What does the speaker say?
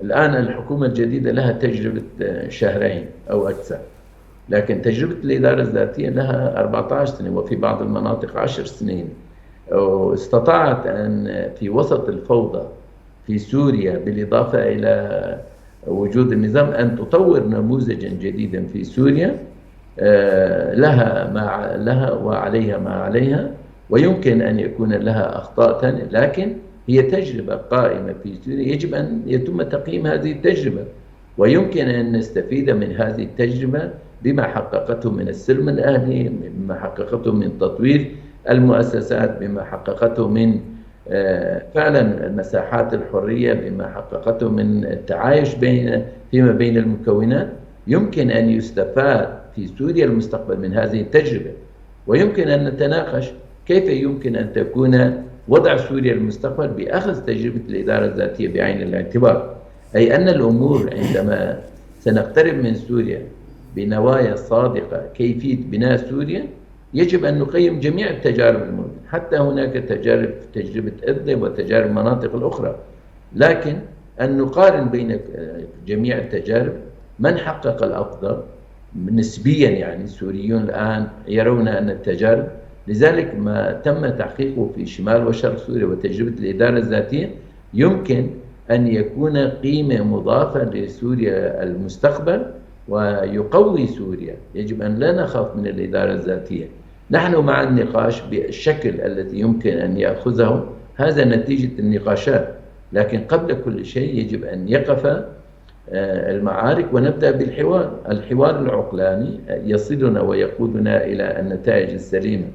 الآن الحكومة الجديدة لها تجربة شهرين أو أكثر، لكن تجربة الإدارة الذاتية لها 14 سنة وفي بعض المناطق 10 سنين. واستطاعت أن في وسط الفوضى في سوريا بالإضافة إلى وجود النظام أن تطور نموذجا جديدا في سوريا، لها وعليها ما عليها، ويمكن أن يكون لها أخطاء ثانية، لكن هي تجربة قائمة في سوريا يجب أن يتم تقييم هذه التجربة، ويمكن أن نستفيد من هذه التجربة بما حققته من السلم الأهلي، بما حققته من تطوير المؤسسات، بما حققته من فعلا مساحات الحرية، بما حققته من التعايش فيما بين المكونات. يمكن أن يستفاد في سوريا المستقبل من هذه التجربة، ويمكن أن نتناقش كيف يمكن أن تكون وضع سوريا المستقبل بأخذ تجربة الإدارة الذاتية بعين الاعتبار. أي أن الأمور عندما سنقترب من سوريا بنوايا صادقة كيفية بناء سوريا، يجب أن نقيم جميع التجارب الموجودة، حتى هناك تجربة إدلب وتجارب المناطق الأخرى، لكن أن نقارن بين جميع التجارب من حقق الأفضل نسبيا. يعني السوريون الآن يرون أن التجارب، لذلك ما تم تحقيقه في شمال وشرق سوريا وتجربة الإدارة الذاتية يمكن أن يكون قيمة مضافة لسوريا المستقبل ويقوي سوريا. يجب أن لا نخاف من الإدارة الذاتية. نحن مع النقاش بالشكل الذي يمكن أن يأخذه، هذا نتيجة النقاشات، لكن قبل كل شيء يجب أن يقف المعارك ونبدأ بالحوار. الحوار العقلاني يصلنا ويقودنا إلى النتائج السليمة.